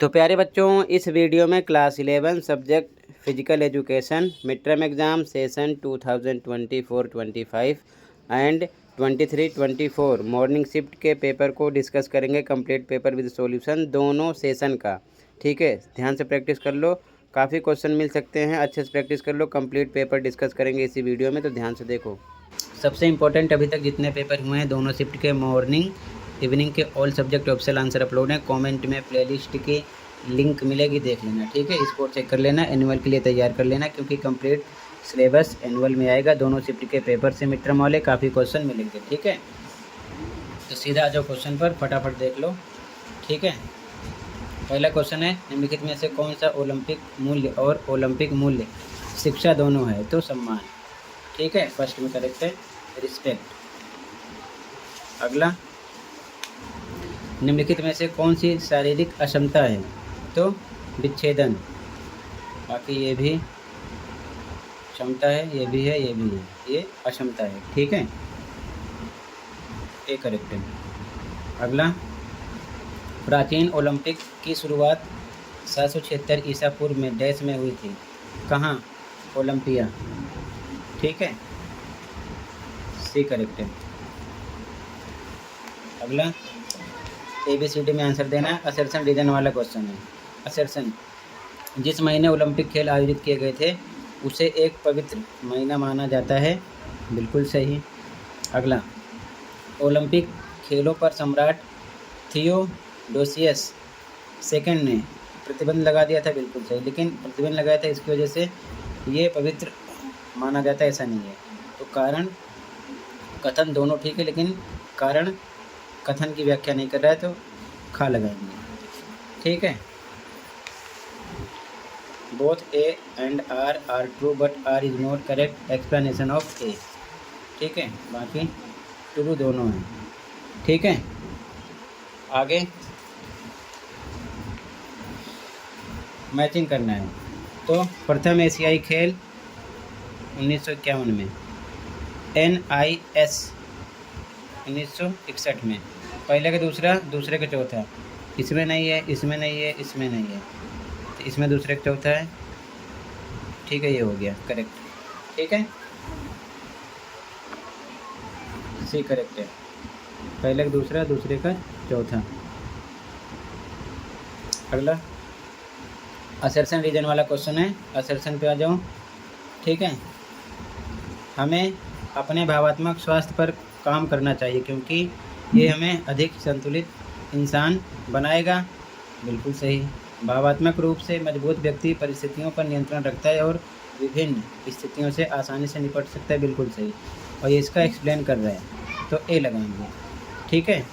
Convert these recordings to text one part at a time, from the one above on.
तो प्यारे बच्चों, इस वीडियो में class 11 subject physical education mid term exam session 2024-25 and 23-24 morning shift के पेपर को डिस्कस करेंगे। कंप्लीट पेपर विद सॉल्यूशन दोनों सेशन का। ठीक है, ध्यान से प्रैक्टिस कर लो, काफ़ी क्वेश्चन मिल सकते हैं, अच्छे से प्रैक्टिस कर लो। कंप्लीट पेपर डिस्कस करेंगे इसी वीडियो में, तो ध्यान से देखो। सबसे इंपॉर्टेंट, अभी तक जितने पेपर हुए हैं दोनों शिफ्ट के मॉर्निंग इवनिंग के all subject optional answer upload हैं। कमेंट में प्लेलिस्ट की लिंक मिलेगी, देख लेना। ठीक है, इसको चेक कर लेना, एनुअल के लिए तैयार कर लेना, क्योंकि कंप्लीट सिलेबस एनुअल में आएगा। दोनों शिफ्ट के पेपर से मिड टर्म वाले काफ़ी क्वेश्चन मिलेंगे। ठीक है, तो सीधा आ जाओ क्वेश्चन पर, फटाफट देख लो। ठीक है, पहला क्वेश्चन है, निम्नलिखित में से कौन सा ओलंपिक मूल्य और ओलंपिक मूल्य शिक्षा दोनों है? तो सम्मान। ठीक है, फर्स्ट में करेक्ट है रिस्पेक्ट। अगला, निम्नलिखित में से कौन सी शारीरिक अक्षमता है? तो विच्छेदन। बाकी ये भी क्षमता है, ये भी है, ये भी है, ये अक्षमता है। ठीक है, ये करेक्ट है। अगला, प्राचीन ओलंपिक की शुरुआत 776 ईसा पूर्व में डैश में हुई थी। कहाँ? ओलंपिया। ठीक है, सी करेक्ट है। अगला, ABCD में आंसर देना है। असर्शन रीजन वाला क्वेश्चन है। असर्शन, जिस महीने ओलंपिक खेल आयोजित किए गए थे उसे एक पवित्र महीना माना जाता है। बिल्कुल सही। अगला, ओलंपिक खेलों पर सम्राट थियोडोसियस सेकंड ने प्रतिबंध लगा दिया था। बिल्कुल सही, लेकिन प्रतिबंध लगाया था इसकी वजह से ये पवित्र माना जाता है, ऐसा नहीं है। तो कारण कथन दोनों ठीक है, लेकिन कारण कथन की व्याख्या नहीं कर रहा है, तो खा लगाएंगे। ठीक है, both A and R are true but R is not correct explanation of A। ठीक है, बाकी ट्रू दोनों हैं। ठीक है, आगे मैचिंग करना है। तो प्रथम एशियाई खेल 1951 में, NIS 1961 में, पहले का दूसरा, दूसरे का चौथा। इसमें नहीं है, इसमें नहीं है, इसमें नहीं है, तो इसमें दूसरे का चौथा है। ठीक है, ये हो गया करेक्ट। ठीक है, सी करेक्ट है, पहले का दूसरा, दूसरे का चौथा। अगला, असर्शन रीजन वाला क्वेश्चन है। असर्शन पे आ जाओ। ठीक है, हमें अपने भावात्मक स्वास्थ्य पर काम करना चाहिए क्योंकि ये हमें अधिक संतुलित इंसान बनाएगा। बिल्कुल सही। भावात्मक रूप से मजबूत व्यक्ति परिस्थितियों पर नियंत्रण रखता है और विभिन्न स्थितियों से आसानी से निपट सकता है। बिल्कुल सही, और ये इसका एक्सप्लेन कर रहा है, तो ए लगाएंगे। ठीक है,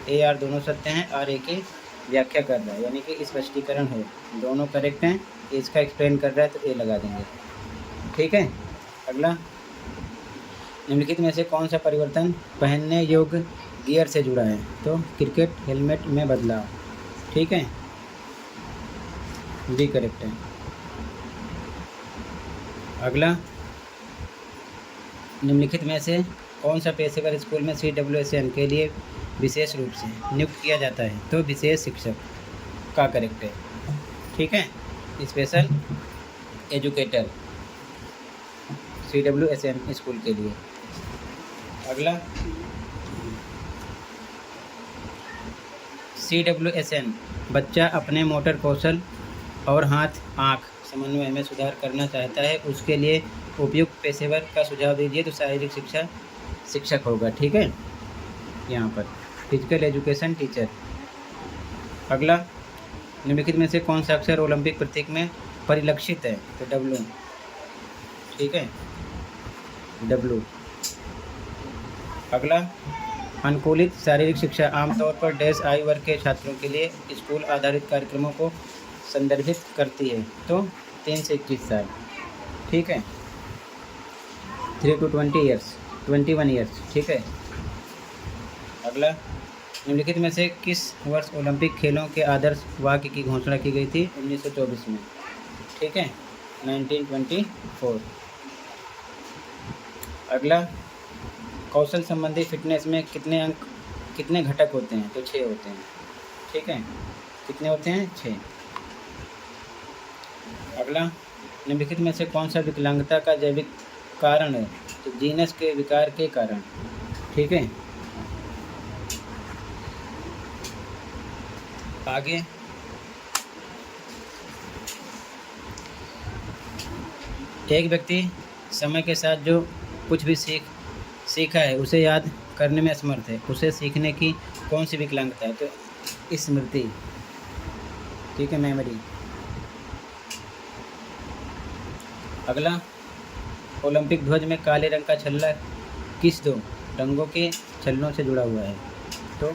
ए आर दोनों सत्य हैं, आर ए की व्याख्या कर रहा है, यानी कि स्पष्टीकरण है। दोनों करेक्ट हैं, इसका एक्सप्लेन कर रहा है, तो ए लगा देंगे। ठीक है, अगला, निम्नलिखित में से कौन सा परिवर्तन पहनने योग्य गियर से जुड़ा है? तो क्रिकेट हेलमेट में बदलाव। ठीक है, बी करेक्ट है। अगला, निम्नलिखित में से कौन सा पेशेवर स्कूल में CWSN के लिए विशेष रूप से नियुक्त किया जाता है? तो विशेष शिक्षक का करेक्ट है। ठीक है, स्पेशल एजुकेटर CWSN स्कूल के लिए। अगला, CWSN बच्चा अपने मोटर कौशल और हाथ आँख समन्वय में सुधार करना चाहता है, उसके लिए उपयुक्त पेशेवर का सुझाव दीजिए। तो शारीरिक शिक्षा शिक्षक होगा। ठीक है, यहाँ पर फिजिकल एजुकेशन टीचर। अगला, निम्नलिखित में से कौन सा अक्षर ओलंपिक प्रतीक में परिलक्षित है? तो W। ठीक है, W। अगला, अनुकूलित शारीरिक शिक्षा आमतौर पर डैश आयु वर्ग के छात्रों के लिए स्कूल आधारित कार्यक्रमों को संदर्भित करती है। तो 3 से 21 साल। ठीक है, 3 to 20 ईयर्स, 21 ईयर्स। ठीक है, अगला, निम्नलिखित में से किस वर्ष ओलंपिक खेलों के आदर्श वाक्य की घोषणा की गई थी? 1924 में। ठीक है, 1924। अगला, कौशल संबंधी फिटनेस में कितने घटक होते हैं? तो 6 होते हैं। ठीक है, कितने होते हैं? 6। अगला, निम्नलिखित में से कौन सा विकलांगता का जैविक कारण है? तो जीनस के विकार के कारण। ठीक है, आगे एक व्यक्ति समय के साथ जो कुछ भी सीखा है उसे याद करने में असमर्थ है, उसे सीखने की कौन सी विकलांगता है? तो स्मृति। ठीक है, मेमोरी। अगला, ओलंपिक ध्वज में काले रंग का छल्ला किस 2 रंगों के छल्लों से जुड़ा हुआ है? तो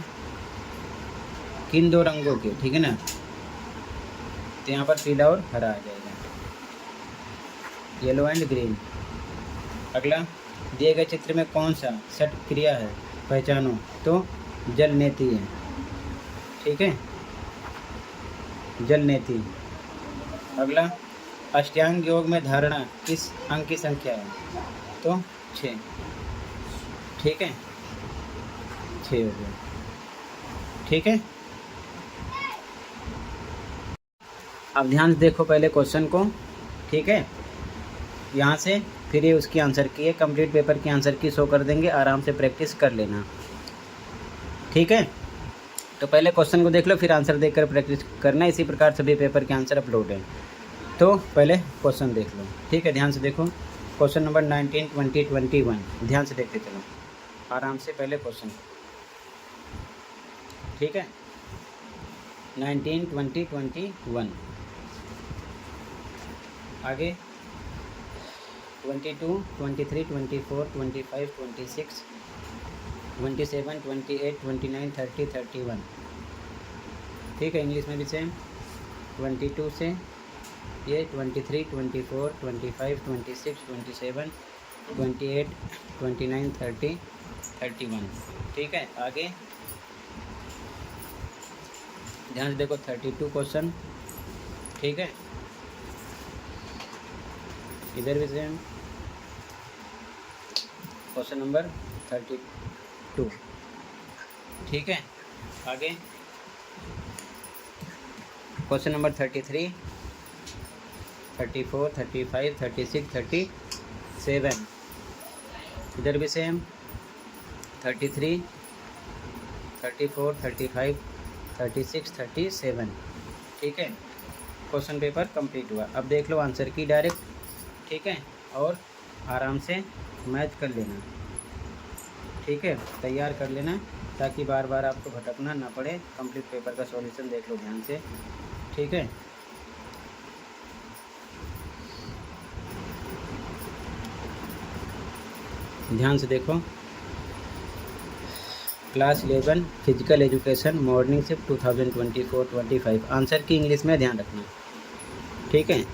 किन 2 रंगों के? ठीक है ना, तो यहाँ पर पीला और हरा आ जाएगा, येलो एंड ग्रीन। अगला, दिए गए चित्र में कौन सा षट क्रिया है? पहचानो। तो जल नेति है। ठीक है, जल नेति। अगला, अष्टांग योग में धारणा किस अंक की संख्या है? तो 6। ठीक है, 6 हो गया। ठीक है, अब ध्यान से देखो पहले क्वेश्चन को। ठीक है, यहाँ से फिर ये उसकी आंसर की है, कंप्लीट पेपर की आंसर की शो कर देंगे, आराम से प्रैक्टिस कर लेना। ठीक है, तो पहले क्वेश्चन को देख लो, फिर आंसर देखकर प्रैक्टिस करना। इसी प्रकार सभी पेपर के आंसर अपलोड हैं। तो पहले क्वेश्चन देख लो। ठीक है, ध्यान से देखो, क्वेश्चन नंबर 19, 20, 21। ध्यान से देखते चलो आराम से पहले क्वेश्चन। ठीक है, 19, 20, 21। आगे 22, 23, 24, 25, 26, 27, 28, 29, 30, 31। ठीक है, इंग्लिश में भी सेम। 22 से ये 23, 24, 25, 26, 27, 28, 29, 30, 31। ठीक है, आगे ध्यान से देखो 32 क्वेश्चन। ठीक है, इधर भी सेम क्वेश्चन नंबर 32। ठीक है, आगे क्वेश्चन नंबर 33, 34, 35, 36, 37। इधर भी सेम 33, 34, 35, 36, 37। ठीक है, क्वेश्चन पेपर कंप्लीट हुआ। अब देख लो आंसर की डायरेक्ट। ठीक है, और आराम से मैच कर लेना। ठीक है, तैयार कर लेना ताकि बार बार आपको भटकना ना पड़े। कंप्लीट पेपर का सॉल्यूशन देख लो ध्यान से। ठीक है, ध्यान से देखो, class 11 physical education morning shift 2024-25। Answer की इंग्लिश में ध्यान रखना। ठीक है,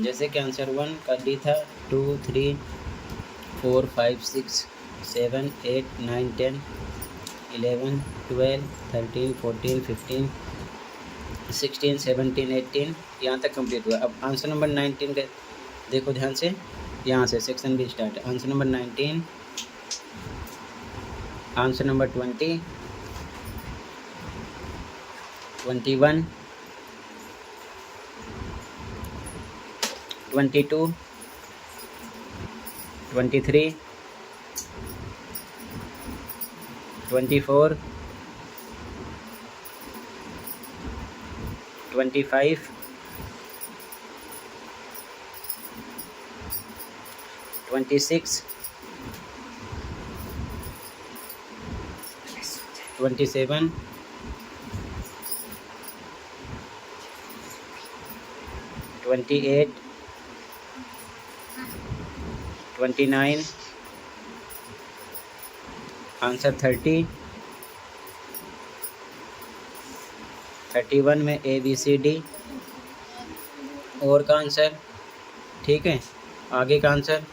जैसे कि आंसर 1 का डी था 2, 3, 4, 5, 6, 7, 8, 9, 10, 11, 12, 13, 14, 15, 16, 17, 18 यहाँ तक कंप्लीट हुआ। अब आंसर नंबर 19 का देखो ध्यान से, यहाँ से सेक्शन भी स्टार्ट है। Answer number 19, answer number 20, 21, 22, 23, 24, 25, 26, 27, 28, 29, answer 30, 31 में ABCD और का आंसर। ठीक है, आगे का आंसर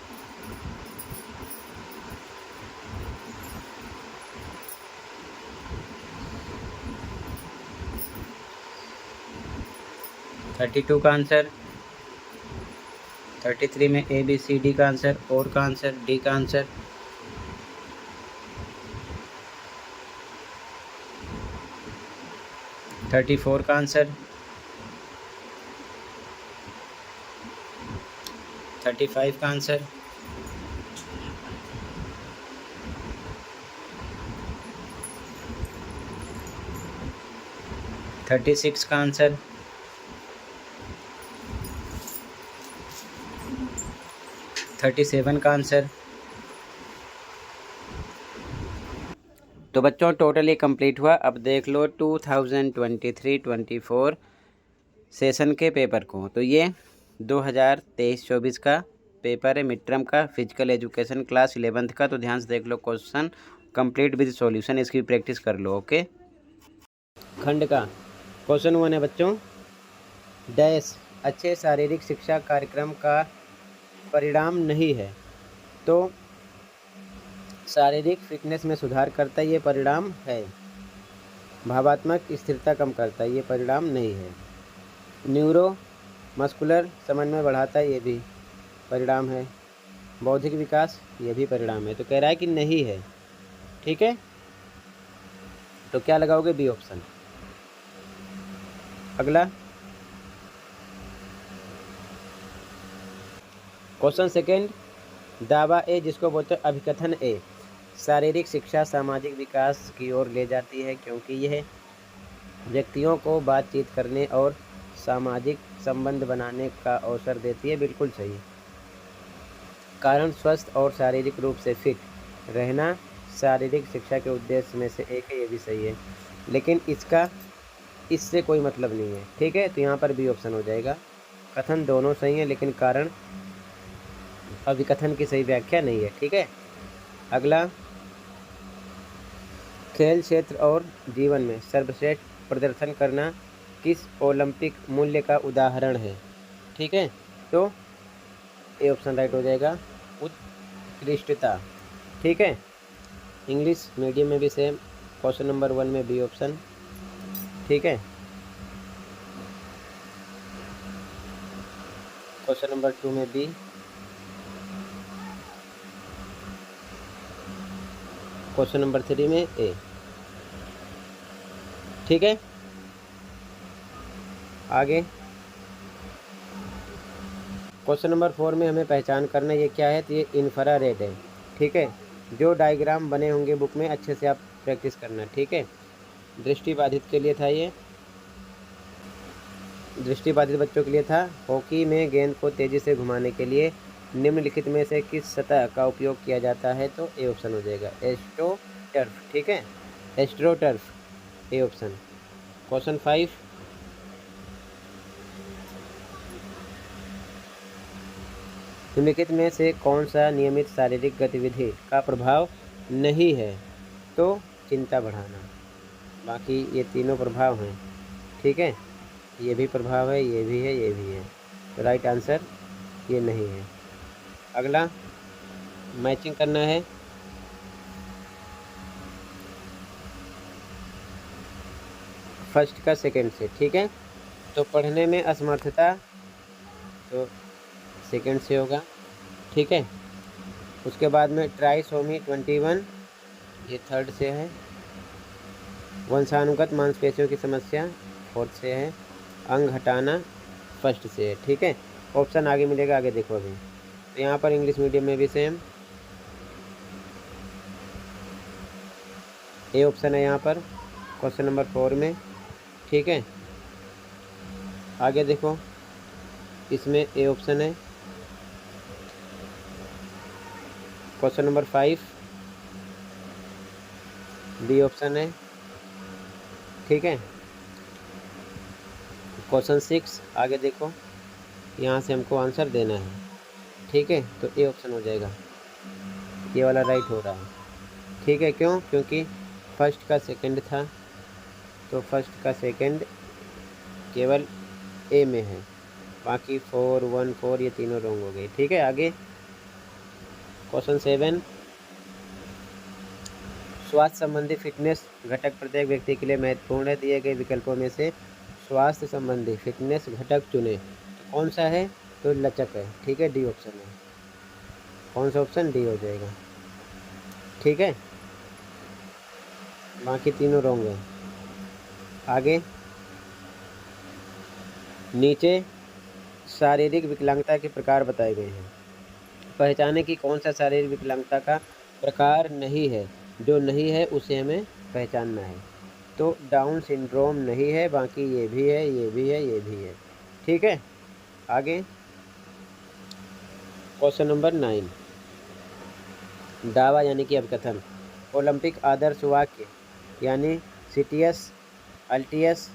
32 का आंसर, 33 में ABCD का आंसर और का आंसर, डी का आंसर। 34 का आंसर, 35 का आंसर, 36 का आंसर, 37 का आंसर। तो बच्चों टोटल ये कंप्लीट हुआ। अब देख लो 2023-24 सेशन के पेपर को। तो ये 2023-24 का पेपर है मिड टर्म का, फिजिकल एजुकेशन क्लास 11th का। तो ध्यान से देख लो क्वेश्चन कंप्लीट विद सॉल्यूशन, इसकी प्रैक्टिस कर लो। ओके, खंड का क्वेश्चन 1 है बच्चों, डैश अच्छे शारीरिक शिक्षा कार्यक्रम का परिणाम नहीं है। तो शारीरिक फिटनेस में सुधार करता है, ये परिणाम है। भावात्मक स्थिरता कम करता है, ये परिणाम नहीं है। न्यूरो मस्कुलर समन्वय बढ़ाता है, ये भी परिणाम है। बौद्धिक विकास, ये भी परिणाम है। तो कह रहा है कि नहीं है। ठीक है, तो क्या लगाओगे? B option. अगला क्वेश्चन सेकेंड, दावा ए जिसको बोलते हैं अभिकथन ए, शारीरिक शिक्षा सामाजिक विकास की ओर ले जाती है क्योंकि यह व्यक्तियों को बातचीत करने और सामाजिक संबंध बनाने का अवसर देती है। बिल्कुल सही। कारण स्वस्थ और शारीरिक रूप से फिट रहना शारीरिक शिक्षा के उद्देश्य में से एक है, ये भी सही है। लेकिन इससे कोई मतलब नहीं है। ठीक है, तो यहाँ पर बी ऑप्शन हो जाएगा। कथन दोनों सही है, लेकिन कारण अभिकथन की सही व्याख्या नहीं है। ठीक है, अगला, खेल क्षेत्र और जीवन में सर्वश्रेष्ठ प्रदर्शन करना किस ओलंपिक मूल्य का उदाहरण है? ठीक है, तो ए ऑप्शन राइट हो जाएगा, उत्कृष्टता। ठीक है, इंग्लिश मीडियम में भी सेम, क्वेश्चन नंबर 1 में बी ऑप्शन। ठीक है, क्वेश्चन नंबर 2 में बी, क्वेश्चन नंबर 3 में ए। ठीक है, आगे क्वेश्चन नंबर 4 में हमें पहचान करना ये क्या है, तो ये इंफ्रारेड है। ठीक है, जो डायग्राम बने होंगे बुक में अच्छे से आप प्रैक्टिस करना। ठीक है, दृष्टिबाधित के लिए था ये, दृष्टिबाधित बच्चों के लिए था। हॉकी में गेंद को तेज़ी से घुमाने के लिए निम्नलिखित में से किस सतह का उपयोग किया जाता है? तो ए ऑप्शन हो जाएगा, एस्ट्रोटर्फ। ठीक है, एस्ट्रोटर्फ, ए ऑप्शन। क्वेश्चन 5, निम्नलिखित में से कौन सा नियमित शारीरिक गतिविधि का प्रभाव नहीं है? तो चिंता बढ़ाना। बाकी ये तीनों प्रभाव हैं। ठीक है, ये भी प्रभाव है, ये भी है, ये भी है। तो राइट आंसर ये नहीं है। अगला मैचिंग करना है। फर्स्ट का सेकंड से। ठीक है, तो पढ़ने में असमर्थता तो सेकंड से होगा। ठीक है, उसके बाद में ट्राइसोमी 21 ये थर्ड से है। वंशानुगत मांसपेशियों की समस्या फोर्थ से है। अंग हटाना फर्स्ट से है। ठीक है, ऑप्शन आगे मिलेगा, आगे देखो अभी। तो यहाँ पर इंग्लिश मीडियम में भी सेम ए ऑप्शन है यहाँ पर क्वेश्चन नंबर 4 में। ठीक है, आगे देखो, इसमें ए ऑप्शन है क्वेश्चन नंबर 5, बी ऑप्शन है। ठीक है, क्वेश्चन 6 आगे देखो, यहाँ से हमको आंसर देना है। ठीक है, तो ए ऑप्शन हो जाएगा, ये वाला राइट हो रहा है। ठीक है, क्यों? क्योंकि फर्स्ट का सेकंड था, तो फर्स्ट का सेकंड केवल ए में है, बाकी 4, 1, 4 ये तीनों रॉन्ग हो गए। ठीक है, आगे क्वेश्चन 7, स्वास्थ्य संबंधी फिटनेस घटक प्रत्येक व्यक्ति के लिए महत्वपूर्ण है। दिए गए विकल्पों में से स्वास्थ्य संबंधी फिटनेस घटक चुने। तो कौन सा है? तो लचक है। ठीक है, डी ऑप्शन है। कौन सा ऑप्शन? डी हो जाएगा। ठीक है, बाकी तीनों रॉन्ग है। आगे नीचे शारीरिक विकलांगता के प्रकार बताए गए हैं। पहचाने कि कौन सा शारीरिक विकलांगता का प्रकार नहीं है, जो नहीं है उसे हमें पहचानना है। तो डाउन सिंड्रोम नहीं है, बाकी ये भी है, ये भी है, ये भी है। ठीक है, आगे क्वेश्चन नंबर 9, दावा यानी कि अभिकथन। ओलंपिक आदर्श वाक्य यानी सिटियस अल्टियस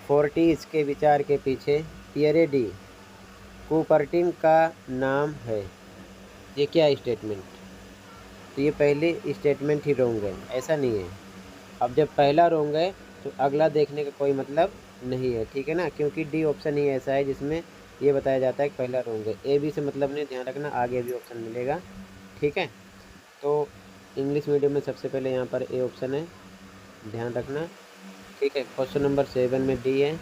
फोर्टिस के विचार के पीछे पियरे डी कुपर्टिन का नाम है। ये क्या स्टेटमेंट? तो ये पहली स्टेटमेंट ही रोंग है, ऐसा नहीं है। अब जब पहला रोंग है तो अगला देखने का कोई मतलब नहीं है, ठीक है ना, क्योंकि डी ऑप्शन ही ऐसा है जिसमें ये बताया जाता है कि पहला रोंग है। ए बी से मतलब नहीं, ध्यान रखना, आगे भी ऑप्शन मिलेगा। ठीक है, तो इंग्लिश मीडियम में सबसे पहले यहाँ पर ए ऑप्शन है, ध्यान रखना। ठीक है, क्वेश्चन नंबर 7 में डी है,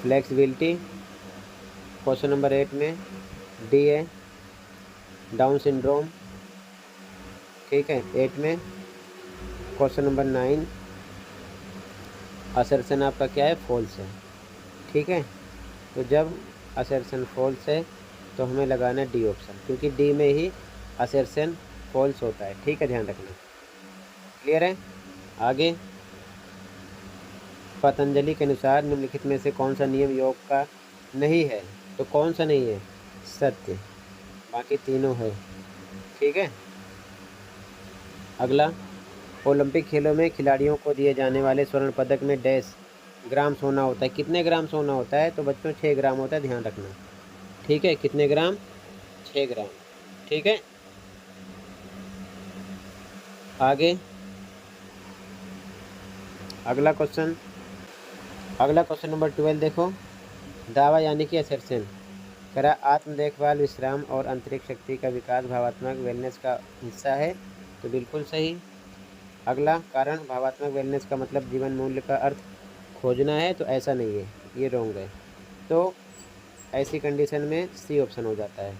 फ्लेक्सिबिलिटी। क्वेश्चन नंबर 8 में डी है, डाउन सिंड्रोम। ठीक है, 8 में। क्वेश्चन नंबर 9 असर्शन आपका क्या है? फॉल्स है। ठीक है, तो जब असर्शन फॉल्स है तो हमें लगाना है डी ऑप्शन, क्योंकि डी में ही असर्शन फॉल्स होता है। ठीक है, ध्यान रखना। क्लियर है? आगे पतंजलि के अनुसार निम्नलिखित में से कौन सा नियम योग का नहीं है? तो कौन सा नहीं है? सत्य, बाकी तीनों है। ठीक है, अगला ओलंपिक खेलों में खिलाड़ियों को दिए जाने वाले स्वर्ण पदक में डैश ग्राम सोना होता है। कितने ग्राम सोना होता है? तो बच्चों 6 ग्राम होता है, ध्यान रखना। ठीक है, कितने ग्राम? 6 ग्राम। ठीक है, आगे अगला क्वेश्चन नंबर 12 देखो। दावा यानी कि असर्शन करा आत्म देखभाल, विश्राम और अंतरिक्ष शक्ति का विकास भावात्मक वेलनेस का हिस्सा है। तो बिल्कुल सही। अगला कारण भावात्मक वेलनेस का मतलब जीवन मूल्य का अर्थ खोजना है, तो ऐसा नहीं है, ये रॉन्ग है। तो ऐसी कंडीशन में सी ऑप्शन हो जाता है।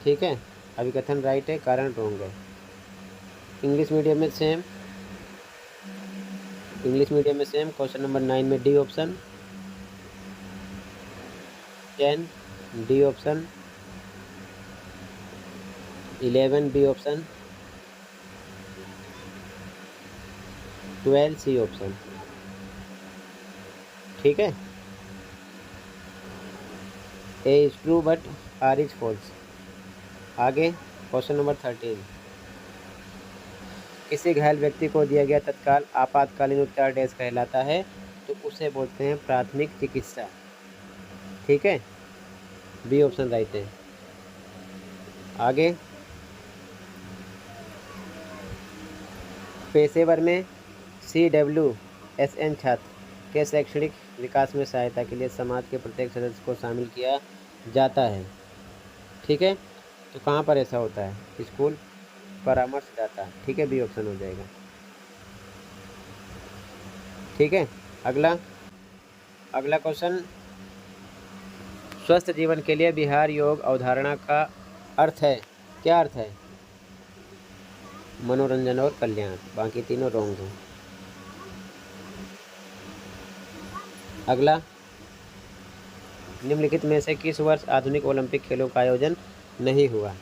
ठीक है, अभिकथन राइट है, कारण रॉन्ग है। इंग्लिश मीडियम में सेम क्वेश्चन नंबर 9 में D option, 10 D option, 11 B option, 12 C option. ठीक है, A is true but R is false. आगे क्वेश्चन नंबर 13, किसी घायल व्यक्ति को दिया गया तत्काल आपातकालीन उपचार डैश कहलाता है? तो उसे बोलते हैं प्राथमिक चिकित्सा। ठीक है, बी ऑप्शन राइट है। आगे पेशेवर में CWSN छात्र के शैक्षणिक विकास में सहायता के लिए समाज के प्रत्येक सदस्य को शामिल किया जाता है। ठीक है, तो कहाँ पर ऐसा होता है? स्कूल परामर्शदाता। ठीक है, बी ऑप्शन हो जाएगा। ठीक है, अगला क्वेश्चन, स्वस्थ जीवन के लिए बिहार योग अवधारणा का अर्थ है? क्या अर्थ है? मनोरंजन और कल्याण, बाकी तीनों रॉन्ग हैं। अगला निम्नलिखित में से किस वर्ष आधुनिक ओलंपिक खेलों का आयोजन नहीं हुआ?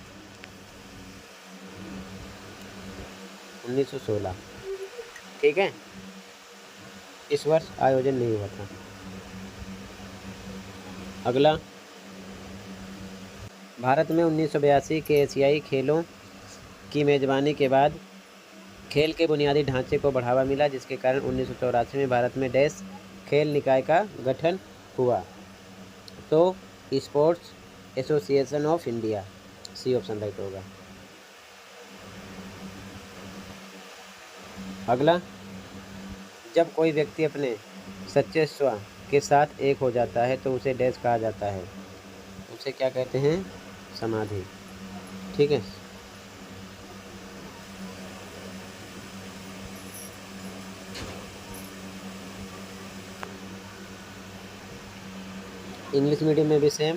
1916। ठीक है, इस वर्ष आयोजन नहीं हुआ था। अगला भारत में 1982 के एशियाई खेलों की मेजबानी के बाद खेल के बुनियादी ढांचे को बढ़ावा मिला, जिसके कारण 1984 में भारत में डैश खेल निकाय का गठन हुआ। तो sports association of India, C option right होगा। अगला जब कोई व्यक्ति अपने सच्चे स्व के साथ एक हो जाता है तो उसे डैश कहा जाता है? उसे क्या कहते हैं? समाधि। ठीक है, इंग्लिश मीडियम में भी सेम।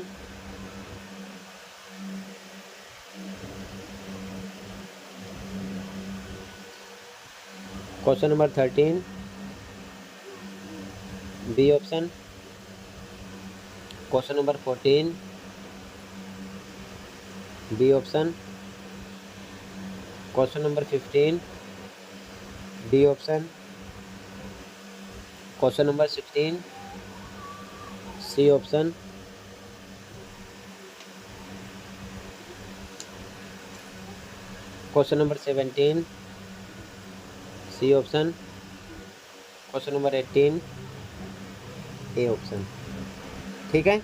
Question number 13, B option. Question number 14, B option. Question number 15, D option. Question number 16, C option. Question number 17, C option. Question number 18, A option. ठीक है,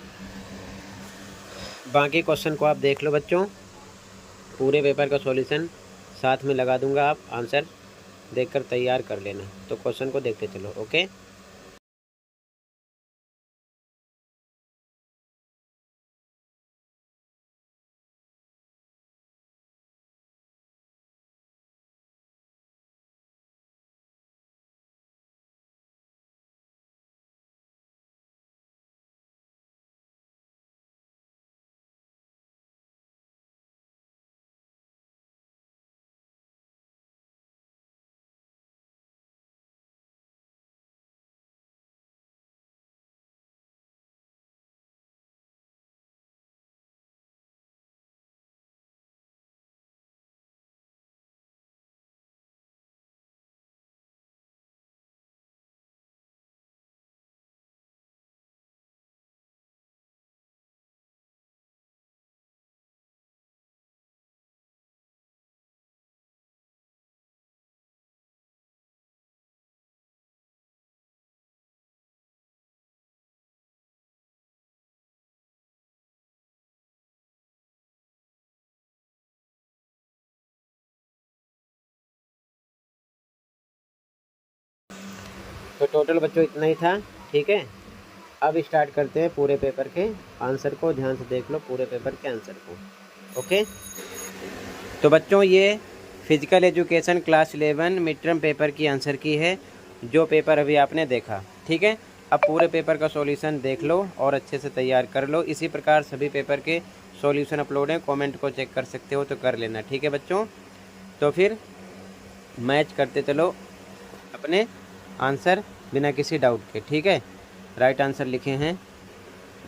बाकी क्वेश्चन को आप देख लो बच्चों, पूरे पेपर का सॉल्यूशन साथ में लगा दूंगा, आप आंसर देखकर तैयार कर लेना। तो क्वेश्चन को देखते चलो। ओके, तो टोटल बच्चों इतना ही था। ठीक है, अब स्टार्ट करते हैं पूरे पेपर के आंसर को। ध्यान से देख लो पूरे पेपर के आंसर को। ओके, तो बच्चों ये physical education class 11 mid term paper की आंसर की है, जो पेपर अभी आपने देखा। ठीक है, अब पूरे पेपर का सॉल्यूशन देख लो और अच्छे से तैयार कर लो। इसी प्रकार सभी पेपर के सॉल्यूशन अपलोड हैं, कमेंट को चेक कर सकते हो तो कर लेना। ठीक है बच्चों, तो फिर मैच करते चलो अपने आंसर बिना किसी डाउट के। ठीक है, राइट आंसर लिखे हैं,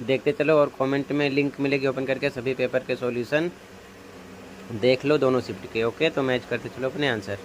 देखते चलो और कमेंट में लिंक मिलेगी, ओपन करके सभी पेपर के सॉल्यूशन देख लो दोनों शिफ्ट के। ओके, तो मैच करते चलो अपने आंसर।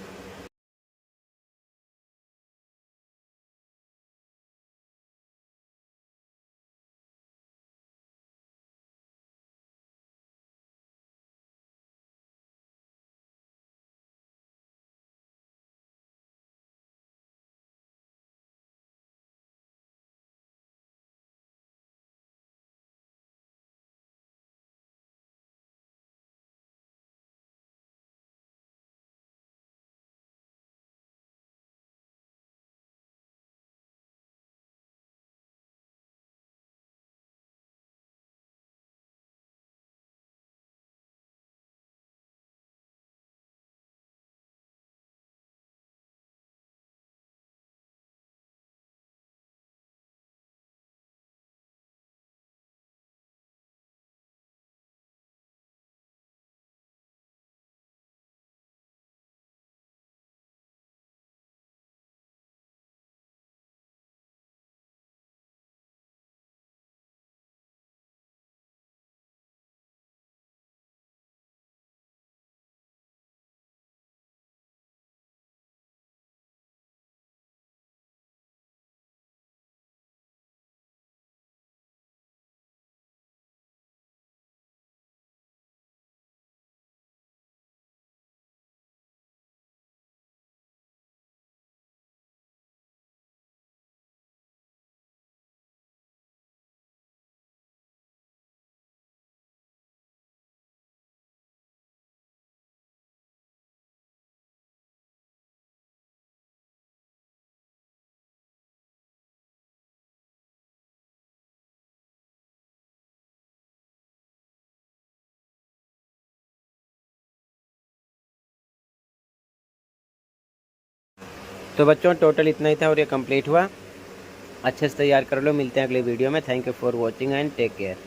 तो बच्चों टोटल इतना ही था और ये कंप्लीट हुआ। अच्छे से तैयार कर लो, मिलते हैं अगले वीडियो में। Thank you for watching and take care.